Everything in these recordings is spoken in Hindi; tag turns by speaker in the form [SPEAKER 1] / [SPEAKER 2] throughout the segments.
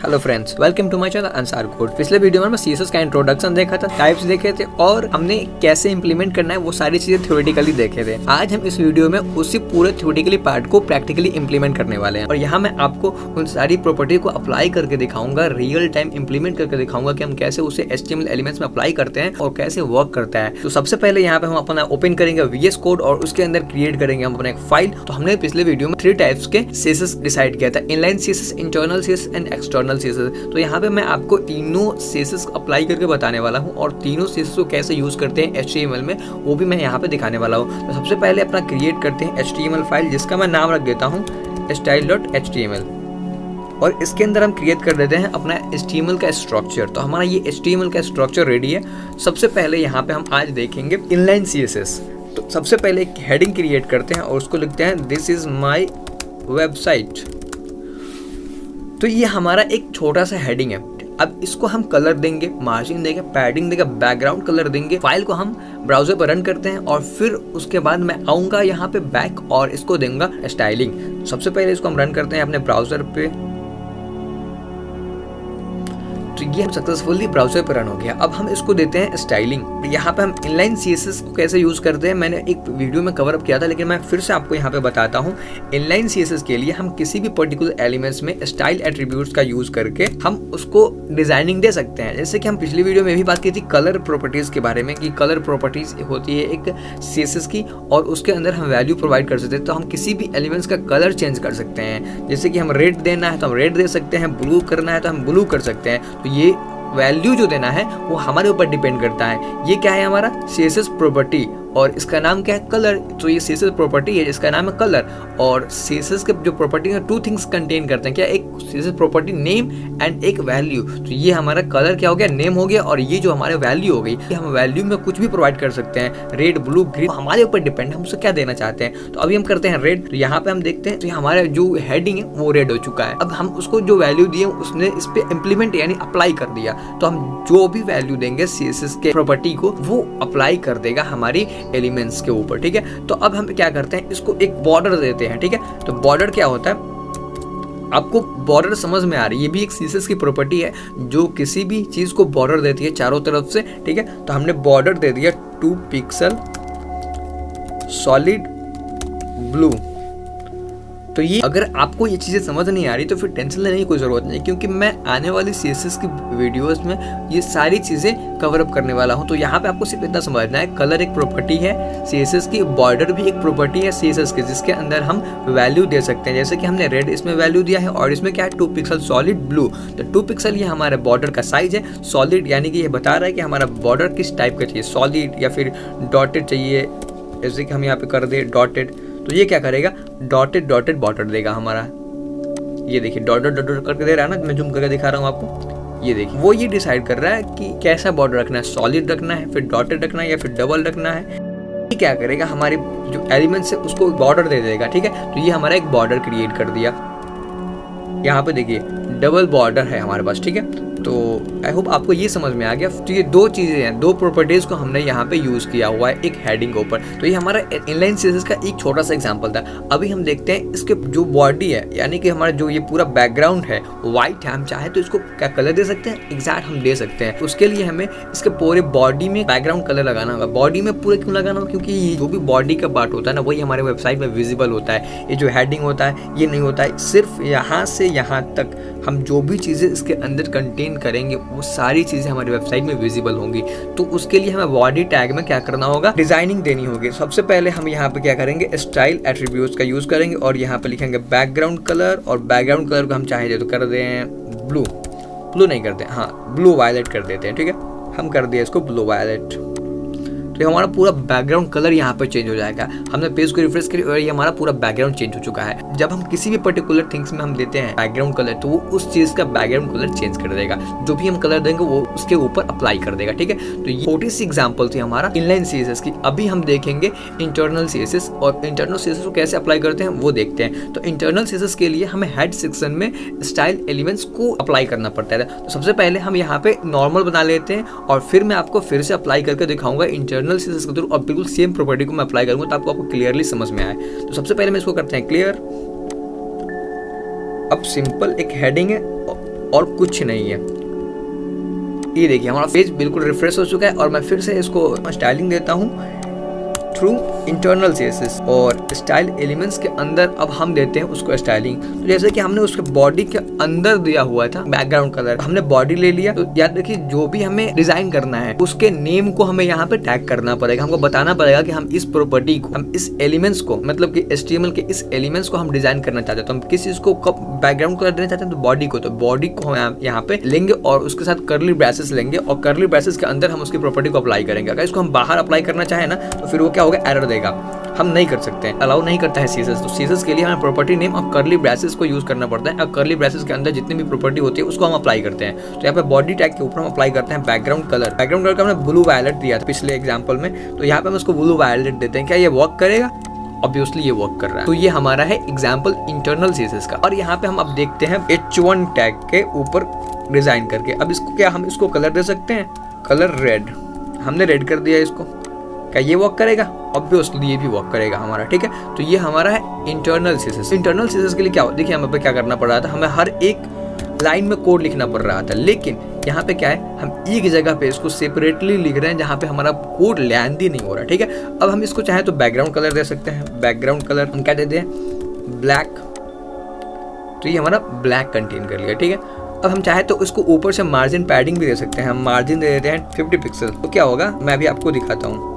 [SPEAKER 1] Hello friends, welcome to my channel Ansar code. पिछले वीडियो में मैं सीएसएस का इंट्रोडक्शन देखा था, टाइप्स देखे थे और हमने कैसे इंप्लीमेंट करना है वो सारी चीजें थ्योरेटिकली देखे थे। आज हम इस वीडियो में उसी पूरे थ्योरेटिकली पार्ट को प्रैक्टिकली इंप्लीमेंट करने वाले हैं और यहाँ मैं आपको उन सारी प्रॉपर्टी को अप्लाई करके दिखाऊंगा, रियल टाइम इंप्लीमेंट करके दिखाऊंगा कि हम कैसे उसे HTML एलिमेंट्स में अप्लाई करते हैं और कैसे वर्क करता है। तो सबसे पहले यहाँ पे हम अपना ओपन करेंगे VS कोड और उसके अंदर क्रिएट करेंगे हम अपना एक फाइल। तो हमने पिछले वीडियो में 3 टाइप्स के CSS डिसाइड किया था, inline CSS, internal CSS and external CSS। तो यहाँ पे मैं आपको तीनों CSS अप्लाई करके बताने वाला हूँ और तीनों CSS को कैसे यूज करते हैं HTML में वो भी मैं यहाँ पे दिखाने वाला हूँ। तो सबसे पहले अपना क्रिएट करते हैं HTML फाइल, जिसका मैं नाम रख देता हूँ style.html और इसके अंदर हम क्रिएट कर देते हैं अपना HTML का स्ट्रक्चर। तो हमारा ये HTML का स्ट्रक्चर रेडी है। सबसे पहले यहाँ पे हम आज देखेंगे इनलाइन CSS। तो सबसे पहले एक हेडिंग क्रिएट करते हैं और उसको लिखते हैं दिस इज माई वेबसाइट। तो ये हमारा एक छोटा सा हेडिंग है। अब इसको हम कलर देंगे, मार्जिन देंगे, पैडिंग देंगे, बैकग्राउंड कलर देंगे। फाइल को हम ब्राउजर पर रन करते हैं और फिर उसके बाद मैं आऊँगा यहाँ पे बैक और इसको दूंगा स्टाइलिंग। सबसे पहले इसको हम रन करते हैं अपने ब्राउजर पे। तो ये हम सक्सेसफुली ब्राउजर पर रन हो गया। अब हम इसको देते हैं स्टाइलिंग। यहाँ पे हम इनलाइन CSS को कैसे यूज करते हैं मैंने एक वीडियो में कवर अप किया था, लेकिन मैं फिर से आपको यहाँ पे बताता हूँ। इनलाइन CSS के लिए हम किसी भी पर्टिकुलर एलिमेंट्स में स्टाइल एट्रीब्यूट्स का यूज करके हम उसको डिजाइनिंग दे सकते हैं। जैसे कि हम पिछली वीडियो में भी बात की थी कलर प्रॉपर्टीज के बारे में कि कलर प्रॉपर्टीज होती है एक CSS की और उसके अंदर हम वैल्यू प्रोवाइड कर सकते हैं। तो हम किसी भी एलिमेंट्स का कलर चेंज कर सकते हैं। जैसे कि हम रेड देना है तो हम रेड दे सकते हैं, ब्लू करना है तो हम ब्लू कर सकते हैं। तो ये वैल्यू जो देना है वो हमारे ऊपर डिपेंड करता है। ये क्या है हमारा CSS प्रॉपर्टी और इसका नाम क्या है कलर। तो ये CSS प्रॉपर्टी है जिसका नाम है कलर और CSS के जो प्रॉपर्टी है 2 थिंग्स कंटेन करते हैं। क्या एक CSS प्रॉपर्टी नेम एंड एक वैल्यू। तो ये हमारा कलर क्या हो गया, नेम हो गया और ये जो हमारे वैल्यू हो गई। हम वैल्यू में कुछ भी प्रोवाइड कर सकते हैं, रेड, ब्लू, ग्रीन, हमारे ऊपर डिपेंड है हम उसे क्या देना चाहते हैं। तो अभी हम करते हैं रेड। तो यहाँ पे हम देखते हैं तो हमारा जो हेडिंग है वो रेड हो चुका है। अब हम उसको जो वैल्यू दिए उसने इस पे इम्प्लीमेंट यानी अप्लाई कर दिया। तो हम जो भी वैल्यू देंगे CSS के प्रॉपर्टी को वो अप्लाई कर देगा हमारी एलिमेंट्स के ऊपर। ठीक है, तो अब हम क्या करते हैं इसको एक बॉर्डर देते हैं। ठीक है, तो बॉर्डर क्या होता है आपको बॉर्डर समझ में आ रही है। ये भी एक CSS की प्रॉपर्टी है जो किसी भी चीज को बॉर्डर देती है चारों तरफ से। ठीक है, तो हमने बॉर्डर दे दिया 2 पिक्सल सॉलिड ब्लू। तो ये अगर आपको ये चीज़ें समझ नहीं आ रही तो फिर टेंशन लेने की कोई ज़रूरत नहीं, क्योंकि मैं आने वाली CSS की वीडियोस में ये सारी चीज़ें कवर अप करने वाला हूँ। तो यहाँ पे आपको सिर्फ इतना समझना है, कलर एक प्रॉपर्टी है CSS की, बॉर्डर भी एक प्रॉपर्टी है CSS की, जिसके अंदर हम वैल्यू दे सकते हैं। जैसे कि हमने रेड इसमें वैल्यू दिया है और इसमें क्या है 2 पिक्सल सॉलिड ब्लू। तो 2 पिक्सल ये हमारे बॉर्डर का साइज है, सॉलिड यानी कि ये बता रहा है कि हमारा बॉर्डर किस टाइप का चाहिए, सॉलिड या फिर डॉटेड चाहिए। जैसे कि हम यहाँ पे कर दे डॉटेड, तो ये क्या करेगा डॉटेड डॉटेड बॉर्डर देगा हमारा। ये देखिए डॉटेड डॉटेड करके दे रहा है ना, मैं जूम करके दिखा रहा हूँ आपको। ये देखिए वो ये डिसाइड कर रहा है कि कैसा बॉर्डर रखना है, सॉलिड रखना है, फिर डॉटेड रखना है या फिर डबल रखना है। ये क्या करेगा हमारे जो एलिमेंट्स है उसको बॉर्डर दे देगा। ठीक है, तो ये हमारा एक बॉर्डर क्रिएट कर दिया। यहाँ पे देखिए डबल बॉर्डर है हमारे पास। ठीक है, तो आई होप आपको ये समझ में आ गया। तो ये 2 चीज़ें हैं, 2 प्रॉपर्टीज़ को हमने यहाँ पे यूज़ किया हुआ है एक हेडिंग के ऊपर। तो ये हमारा इनलाइन CSS का एक छोटा सा एग्जांपल था। अभी हम देखते हैं इसके जो बॉडी है यानी कि हमारा जो ये पूरा बैकग्राउंड है वाइट है, हम चाहे तो इसको क्या कलर दे सकते हैं, एग्जैक्ट हम दे सकते हैं। उसके लिए हमें इसके पूरे बॉडी में बैकग्राउंड कलर लगाना होगा। बॉडी में पूरे क्यों लगाना होगा, क्योंकि ये जो भी बॉडी का पार्ट होता है ना वही हमारे वेबसाइट में विजिबल होता है। ये जो हेडिंग होता है ये नहीं होता है, सिर्फ यहाँ से यहाँ तक हम जो भी चीज़ें इसके अंदर कंटेन करेंगे वो सारी चीजें हमारी वेबसाइट में विजिबल होंगी। तो उसके लिए हमें बॉडी टैग में क्या करना होगा, डिजाइनिंग देनी होगी। सबसे पहले हम यहाँ पे क्या करेंगे स्टाइल एट्रीब्यूट्स का यूज करेंगे और यहाँ पे लिखेंगे बैकग्राउंड कलर और बैकग्राउंड कलर को हम चाहे तो कर दें ब्लू, ब्लू नहीं करते, हाँ ब्लू वायलेट कर देते हैं। ठीक है, हम कर दिए इसको ब्लू वायलेट। तो हमारा पूरा बैकग्राउंड कलर यहाँ पर चेंज हो जाएगा। हमने पेज को रिफ्रेश करी और ये हमारा पूरा बैकग्राउंड चेंज हो चुका है। जब हम किसी भी पर्टिकुलर थिंग्स में हम देते हैं बैकग्राउंड कलर तो वो उस चीज का बैकग्राउंड कलर चेंज कर देगा। जो भी हम कलर देंगे वो उसके ऊपर अप्लाई कर देगा। ठीक है, तो ये छोटी सी एग्जांपल थी हमारा इनलाइन CSS की। अभी हम देखेंगे इंटरनल CSS और इंटरनल CSS को कैसे अप्लाई करते हैं वो देखते हैं। तो इंटरनल CSS के लिए हमें हेड सेक्शन में स्टाइल एलिमेंट्स को अप्लाई करना पड़ता है। तो सबसे पहले हम यहाँ पे नॉर्मल बना लेते हैं और फिर मैं आपको फिर से अप्लाई करके दिखाऊंगा इंटरनल CSS के थ्रू और बिल्कुल सेम प्रॉपर्टी को मैं अप्लाई करूंगा तो आपको क्लियरली समझ में आए। तो सबसे पहले मैं इसको करते हैं क्लियर। अब सिंपल एक हेडिंग है और कुछ नहीं है। ये देखिए हमारा पेज बिल्कुल रिफ्रेश हो चुका है और मैं फिर से इसको स्टाइलिंग देता हूँ थ्रू इंटरनल सीएसएस और स्टाइल एलिमेंट्स के अंदर अब हम देते हैं उसको स्टाइलिंग। तो जैसे कि हमने उसके बॉडी के अंदर दिया हुआ था बैकग्राउंड कलर, हमने बॉडी ले लिया। तो याद रखिए जो भी हमें डिजाइन करना है उसके नेम को हमें यहाँ पे टैग करना पड़ेगा, हमको बताना पड़ेगा कि हम इस प्रॉपर्टी को, हम इस एलिमेंट्स को, मतलब कि HTML के इस एलिमेंट्स को हम डिजाइन करना चाहते हैं। तो हम किस चीज को बैकग्राउंड कलर देना चाहते हैं, तो बॉडी को। तो बॉडी को हम यहाँ पे लेंगे और उसके साथ कर्ली ब्रैसेस लेंगे और कर्ली ब्रैसेस के अंदर हम उसकी प्रॉपर्टी को अप्लाई करेंगे। अगर इसको हम बाहर अप्लाई करना चाहे ना तो फिर वो क्या होगा, एरर देगा, हम नहीं कर सकते हैं, अलाउ नहीं करता है सीएसएस। तो सीएसएस के लिए हमें प्रॉपर्टी नेम और कर्ली ब्रैसेस को यूज करना पड़ता है और कर्ली ब्रैसेस के अंदर जितनी भी प्रॉपर्टी होती है उसको हम अप्लाई करते हैं। तो यहाँ पे बॉडी टैग के ऊपर हम अप्लाई करते हैं बैकग्राउंड कलर। बैकग्राउंड कलर का हमने ब्लू वायलेट दिया था पिछले एग्जांपल में, तो यहाँ पे हम उसको ब्लू वायलेट देते हैं। क्या ये वर्क करेगा? ऑब्वियसली ये वर्क कर रहा है। तो ये हमारा है एग्जाम्पल इंटरनल सीएसएस का। और यहाँ पे हम अब देखते हैं H1 टैग के ऊपर डिजाइन करके। अब इसको क्या हम इसको कलर दे सकते हैं, कलर रेड, हमने रेड कर दिया इसको। क्या ये वर्क करेगा? ऑब्वियसली ये भी वर्क करेगा हमारा, ठीक है। तो ये हमारा है इंटरनल सीएसएस। इंटरनल सीएसएस के लिए क्या, देखिए हमें क्या करना पड़ रहा था, हमें हर एक लाइन में कोड लिखना पड़ रहा था, लेकिन यहाँ पे क्या है, हम एक जगह पे इसको सेपरेटली लिख रहे हैं जहाँ पे हमारा कोड लेंथी नहीं हो रहा, ठीक है। अब हम इसको चाहे तो बैकग्राउंड कलर दे सकते हैं। बैकग्राउंड कलर हम क्या देते हैं, ब्लैक। तो ये हमारा ब्लैक कंटेन कर लिया, ठीक है। अब हम चाहे तो इसको ऊपर से मार्जिन पैडिंग भी दे सकते हैं। हम मार्जिन दे देते हैं 50 पिक्सल। तो क्या होगा, मैं भी आपको दिखाता हूँ।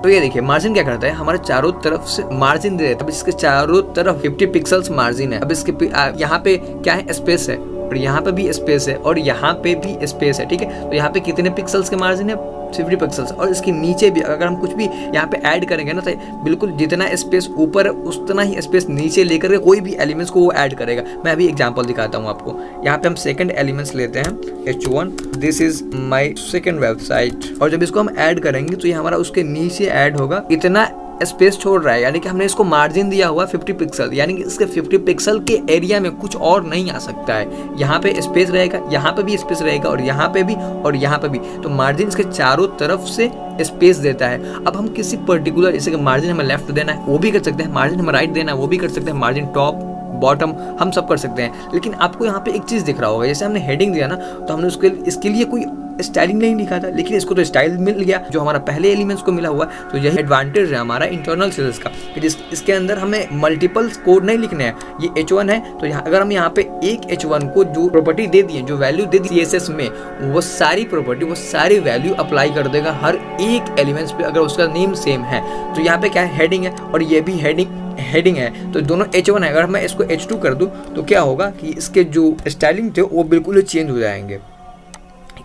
[SPEAKER 1] तो ये देखिए मार्जिन क्या करता है, हमारे चारों तरफ से मार्जिन दे देता है। अब इसके चारों तरफ 50 पिक्सल्स मार्जिन है। अब इसके यहाँ पे क्या है, स्पेस है, और यहाँ पे भी स्पेस है, और यहाँ पे भी स्पेस है, ठीक है। तो यहाँ पे कितने पिक्सल्स के मार्जिन है, 50 पिक्सल्स। और इसके नीचे भी अगर हम कुछ भी यहाँ पे ऐड करेंगे ना, तो बिल्कुल जितना स्पेस ऊपर है उतना ही स्पेस नीचे लेकर के कोई भी एलिमेंट्स को वो ऐड करेगा। मैं अभी एग्जांपल दिखाता हूँ आपको। यहाँ पे हम सेकंड एलिमेंट्स लेते हैं H1, this is my second website, और जब इसको हम ऐड करेंगे तो ये हमारा उसके नीचे ऐड होगा, इतना स्पेस छोड़ रहा है, यानी कि हमने इसको मार्जिन दिया हुआ 50 पिक्सल, यानी कि इसके 50 पिक्सल के एरिया में कुछ और नहीं आ सकता है। यहाँ पे स्पेस रहेगा, यहाँ पे भी स्पेस रहेगा, और यहाँ पे भी, और यहाँ पे भी। तो मार्जिन इसके चारों तरफ से स्पेस देता है। अब हम किसी पर्टिकुलर, जैसे कि मार्जिन हमें लेफ्ट देना है वो भी कर सकते हैं, मार्जिन हमें राइट देना है वो भी कर सकते हैं, मार्जिन टॉप बॉटम हम सब कर सकते हैं। लेकिन आपको यहाँ पे एक चीज दिख रहा होगा, जैसे हमने हेडिंग दिया ना, तो हमने इसके लिए कोई स्टाइलिंग नहीं लिखा था, लेकिन इसको तो स्टाइल मिल गया जो हमारा पहले एलिमेंट्स को मिला हुआ। तो यही एडवांटेज है हमारा इंटरनल सीएसएस का, कि इसके अंदर हमें मल्टीपल कोड नहीं लिखने हैं। ये H1 है, तो अगर हम यहाँ पे एक H1 को जो प्रॉपर्टी दे दी है, जो वैल्यू दे दी सीएसएस में, वो सारी प्रॉपर्टी, वो सारी वैल्यू अप्लाई कर देगा हर एक एलिमेंट्स पे, अगर उसका नेम सेम है। तो यहाँ पे क्या है, हेडिंग है, और ये भी हेडिंग है, तो दोनों H1 है। अगर मैं इसको H2 कर दूं तो क्या होगा कि इसके जो स्टाइलिंग थे वो बिल्कुल चेंज हो जाएंगे।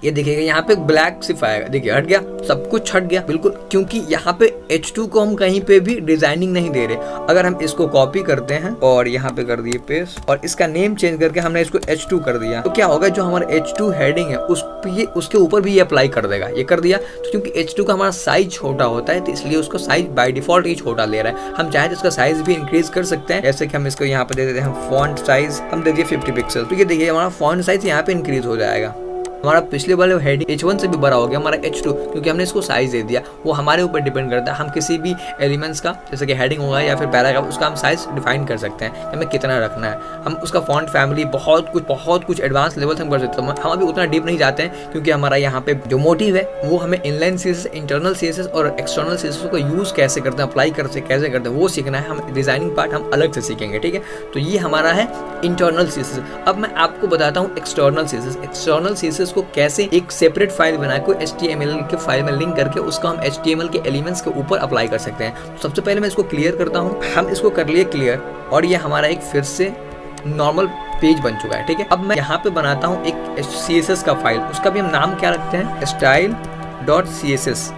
[SPEAKER 1] ये देखिएगा यहाँ पे ब्लैक सिर्फ आएगा, देखिए हट गया, सब कुछ हट गया बिल्कुल, क्योंकि यहाँ पे H2 को हम कहीं पे भी डिजाइनिंग नहीं दे रहे। अगर हम इसको कॉपी करते हैं और यहाँ पे कर दिए पेस्ट, और इसका नेम चेंज करके हमने इसको H2 कर दिया, तो क्या होगा, जो हमारा H2 हेडिंग है उसके ऊपर भी ये अप्लाई कर देगा। ये कर दिया तो क्योंकि H2 का हमारा साइज छोटा होता है, तो इसलिए उसको साइज बाय डिफॉल्ट ही छोटा ले रहा है। हम चाहे तो इसका साइज भी इंक्रीज कर सकते हैं, जैसे कि हम इसको यहाँ पे दे देते हैं फॉन्ट साइज, हम दे दिए 50 पिक्सल। तो ये देखिए हमारा फॉन्ट साइज यहाँ पे इंक्रीज हो जाएगा। हमारा पिछले वाले हेडिंग H1 से भी बड़ा हो गया हमारा H2, क्योंकि हमने इसको साइज दे दिया। वो हमारे ऊपर डिपेंड करता है, हम किसी भी एलिमेंट्स का, जैसे कि हेडिंग होगा या फिर पैराग्राफ, उसका हम साइज डिफाइन कर सकते हैं हमें कितना रखना है। हम उसका फॉन्ट फैमिली बहुत कुछ एडवांस लेवल से हम कर सकते हैं। हम अभी उतना डीप नहीं जाते हैं, क्योंकि हमारा यहाँ पे जो मोटिव है वो हमें इनलाइन सीएसएस, इंटरनल सीएसएस और एक्सटर्नल सीएसएस को यूज कैसे करते हैं, अप्लाई कैसे करते हैं, वो सीखना है। हम डिजाइनिंग पार्ट हम अलग से सीखेंगे, ठीक है। तो ये हमारा है इंटरनल सीएसएस। अब मैं आपको बताता हूँ एक्सटर्नल सीएसएस। एक्सटर्नल सीएसएस को कैसे एक सेपरेट फाइल बना के HTML के फाइल में लिंक करके उसको हम HTML के एलिमेंट्स के ऊपर अप्लाई कर सकते हैं। तो सबसे पहले मैं इसको क्लियर करता हूँ। हम इसको कर लिए क्लियर, और ये हमारा एक फिर से नॉर्मल पेज बन चुका है, ठीक है। अब मैं यहाँ पे बनाता हूँ एक CSS का फाइल, उसका भी हम नाम क्या रखते हैं, style.css।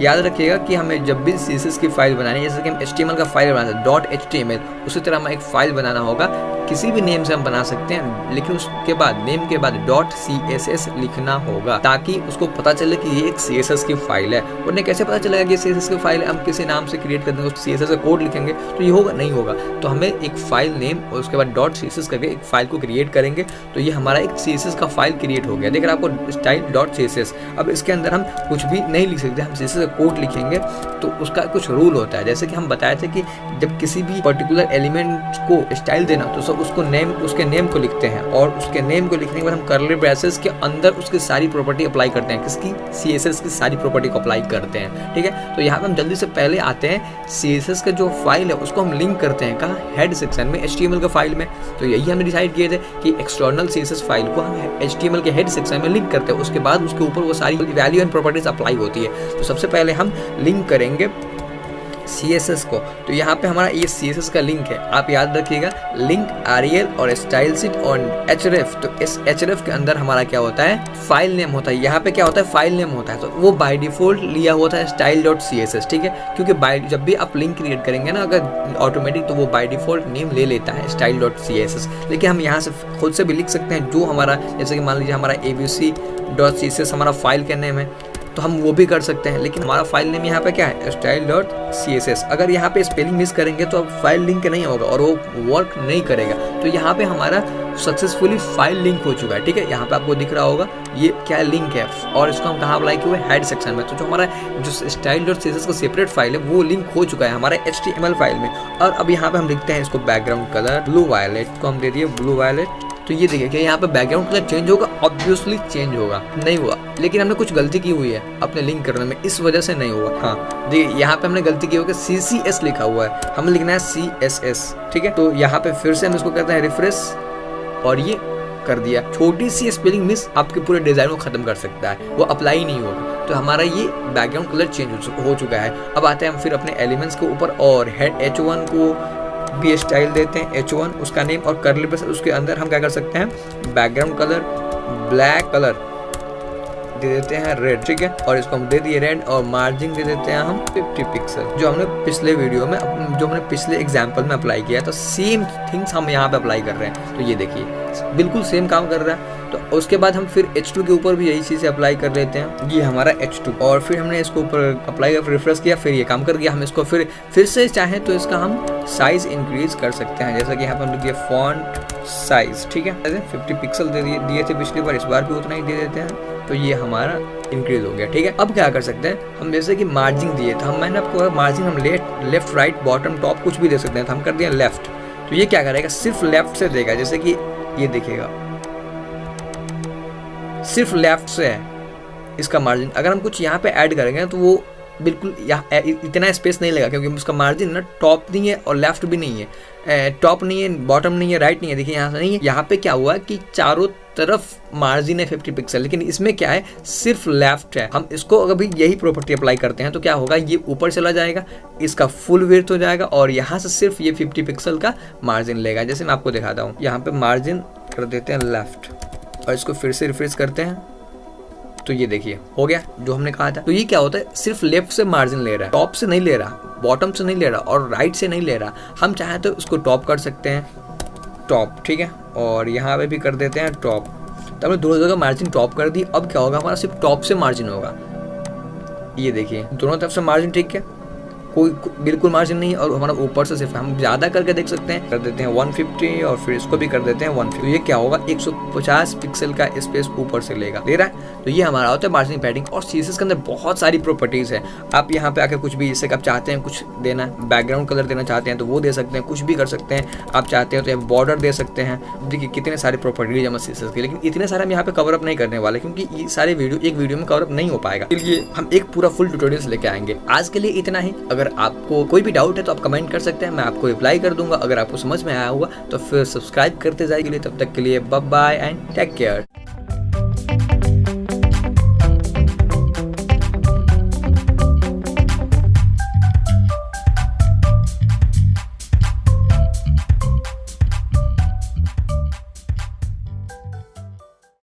[SPEAKER 1] याद रखिएगा कि हमें जब भी CSS की फाइल बनानी है, जैसे कि हम HTML का फाइल बनाते हैं .html, उसी तरह हमें एक फाइल बनाना होगा। किसी भी नेम से हम बना सकते हैं, लेकिन उसके बाद नेम के बाद .css लिखना होगा, ताकि उसको पता चले कि ये एक CSS की फाइल है। उन्हें कैसे पता चलेगा कि CSS की फाइल है, हम किसी नाम से क्रिएट कर देंगे, CSS का कोड लिखेंगे तो ये होगा, नहीं होगा। तो हमें एक फाइल नेम और उसके बाद .css करके एक फाइल को क्रिएट करेंगे, तो ये हमारा एक CSS का फाइल क्रिएट हो गया। देख रहे हैं आपको style.css। अब इसके अंदर हम कुछ भी नहीं लिख सकते, हम CSS का कोड लिखेंगे तो उसका कुछ रूल होता है। जैसे कि हम बताए थे कि जब किसी भी पर्टिकुलर एलिमेंट को स्टाइल देना तो सब उसको नेम, उसके नेम को लिखते हैं और उसके नेम को लिखने के बाद हम कर्ली ब्रेसेस के अंदर उसकी सारी प्रॉपर्टी अप्लाई करते हैं। किसकी? CSS की सारी प्रॉपर्टी को अप्लाई करते हैं। ठीक है, तो यहाँ पे हम जल्दी से पहले आते हैं CSS का जो फाइल है उसको हम लिंक करते हैं कहाँ? हेड सेक्शन में, HTML का फाइल में। तो यही हमने डिसाइड किए थे कि एक्सटर्नल CSS फाइल को हम HTML के हेड सेक्शन में लिंक करते हैं, उसके बाद उसके ऊपर वो सारी वैल्यू एंड प्रॉपर्टीज अप्लाई होती है। तो सबसे पहले हम लिंक करेंगे CSS को। तो यहाँ पे हमारा ये CSS का लिंक है, आप याद रखिएगा, लिंक REL और स्टाइल शीट और href। तो इस href के अंदर हमारा क्या होता है? फाइल नेम होता है। यहाँ पे क्या होता है? फाइल नेम होता है। तो वो बाय डिफॉल्ट लिया हुआ था style.css। ठीक है, क्योंकि जब भी आप लिंक क्रिएट करेंगे ना अगर ऑटोमेटिक, तो वो बाय डिफॉल्ट नेम ले लेता है style.css। लेकिन हम यहाँ से खुद से भी लिख सकते हैं जो हमारा, जैसे कि मान लीजिए हमारा abc.css हमारा फाइल का नेम है, तो हम वो भी कर सकते हैं। लेकिन हमारा फाइल नेम यहाँ पे क्या है? style.css। अगर यहाँ पे स्पेलिंग मिस करेंगे तो अब फाइल लिंक नहीं होगा और वो वर्क नहीं करेगा। तो यहाँ पे हमारा सक्सेसफुली फाइल लिंक हो चुका है। ठीक है, यहाँ पे आपको दिख रहा होगा ये क्या लिंक है और इसको हम कहाँ अप्लाई किए हुए? हेड सेक्शन में। तो जो हमारा जो style.css का सेपरेट फाइल है वो लिंक हो चुका है हमारे HTML फाइल में। और अब यहाँ पे हम लिखते हैं इसको बैकग्राउंड कलर ब्लू वायलेट को हम दे दिए ब्लू वायलेट। तो ये देखिए कि यहाँ पे बैकग्राउंड कलर चेंज होगा, ऑब्वियसली चेंज होगा, नहीं हुआ। लेकिन हमने कुछ गलती की हुई है अपने लिंक करने में, इस वजह से नहीं हुआ। हाँ देखिए यहाँ पे हमने गलती की होगी, CCS लिखा हुआ है, हमें लिखना है CSS। ठीक है, तो यहाँ पे फिर से हम इसको करते हैं रिफ्रेश और ये कर दिया। छोटी सी स्पेलिंग मिस आपके पूरे डिजाइन को खत्म कर सकता है, वो अप्लाई नहीं होगा। तो हमारा ये बैकग्राउंड कलर चेंज हो चुका है। अब आते हैं हम फिर अपने एलिमेंट्स के ऊपर और हेड H1 को भी स्टाइल देते हैं, H1 उसका नेम, और कर्ली ब्रेस उसके अंदर हम क्या कर सकते हैं? बैकग्राउंड कलर ब्लैक कलर दे देते हैं रेड। ठीक है, और इसको हम दे दिए रेड और मार्जिन दे देते हैं हम 50 पिक्सल, जो हमने पिछले वीडियो में, जो हमने पिछले एग्जाम्पल में अप्लाई किया। तो सेम थिंग्स हम यहाँ पे अप्लाई कर रहे हैं। तो ये देखिए बिल्कुल सेम काम कर रहा है। तो उसके बाद हम फिर H2 के ऊपर भी यही चीज़ अप्लाई कर लेते हैं। ये हमारा H2 और फिर हमने इसको ऊपर अप्लाई कर रिफ्रेश किया, फिर ये काम कर गया। हम इसको फिर से चाहें तो इसका हम साइज इंक्रीज कर सकते हैं, जैसा कि यहाँ पर हम लिख दिया फॉन्ट साइज। ठीक है, जैसे 50 पिक्सल दिए थे पिछली बार, इस बार भी उतना ही दे देते हैं। तो ये हमारा इंक्रीज हो गया। ठीक है, अब क्या कर सकते हैं हम? जैसे कि मार्जिन दिए थे हम, मैंने आपको मार्जिन हम लेफ्ट राइट बॉटम टॉप कुछ भी दे सकते हैं। तो हम कर दिया लेफ्ट। तो ये क्या करेगा? सिर्फ लेफ्ट से देगा। जैसे कि ये देखिएगा सिर्फ लेफ्ट से है इसका मार्जिन। अगर हम कुछ यहाँ पे ऐड करेंगे तो वो बिल्कुल यहाँ इतना स्पेस नहीं लगा, क्योंकि उसका मार्जिन ना टॉप नहीं है और लेफ्ट भी नहीं है, टॉप नहीं है, बॉटम नहीं है, राइट नहीं है। देखिए यहाँ से नहीं है। यहाँ पे क्या हुआ कि चारों तरफ मार्जिन है 50 पिक्सल, लेकिन इसमें क्या है? सिर्फ लेफ्ट है। हम इसको अगर भी यही प्रॉपर्टी अप्लाई करते हैं तो क्या होगा? ये ऊपर चला जाएगा, इसका फुल विड्थ हो जाएगा और यहाँ से सिर्फ ये 50 पिक्सल का मार्जिन लेगा। जैसे मैं आपको दिखाता हूँ, यहाँ पे मार्जिन कर देते हैं लेफ्ट और इसको फिर से रिफ्रेश करते हैं। तो ये देखिए हो गया जो हमने कहा था। तो ये क्या होता है? सिर्फ लेफ्ट से मार्जिन ले रहा है, टॉप से नहीं ले रहा, बॉटम से नहीं ले रहा और राइट से नहीं ले रहा। हम चाहें तो उसको टॉप कर सकते हैं, टॉप। ठीक है, और यहाँ पे भी कर देते हैं टॉप। तो हमने दोनों जगह मार्जिन टॉप कर दी। अब क्या होगा? हमारा सिर्फ टॉप से मार्जिन होगा। ये देखिए दोनों तरफ से मार्जिन। ठीक है, कोई बिल्कुल मार्जिन नहीं है और हमारा ऊपर से सिर्फ हम ज़्यादा करके देख सकते हैं, कर देते हैं 150 और फिर इसको भी कर देते हैं 150। तो ये क्या होगा? 150 पिक्सल का स्पेस ऊपर से लेगा, ले रहा है। तो ये हमारा होता है मार्जिन पैडिंग। और CSS के अंदर बहुत सारी प्रॉपर्टीज़ है। आप यहाँ पे आकर कुछ भी, जैसे आप चाहते हैं कुछ देना, बैकग्राउंड कलर देना चाहते हैं तो वो दे सकते हैं, कुछ भी कर सकते हैं। आप चाहते हैं तो बॉर्डर दे सकते हैं। देखिए कितने सारे प्रॉपर्टीज है CSS की, लेकिन इतने सारे हम यहाँ पे कवर अप नहीं करने वाले, क्योंकि ये सारे वीडियो एक वीडियो में कवर अप नहीं हो पाएगा। इसलिए हम एक पूरा फुल ट्यूटोरियल्स लेके आएंगे। आज के लिए इतना ही। अगर आपको कोई भी डाउट है तो आप कमेंट कर सकते हैं, मैं आपको रिप्लाई कर दूंगा। अगर आपको समझ में आया होगा तो फिर सब्सक्राइब करते जाइए। तब तक के लिए bye bye and take care.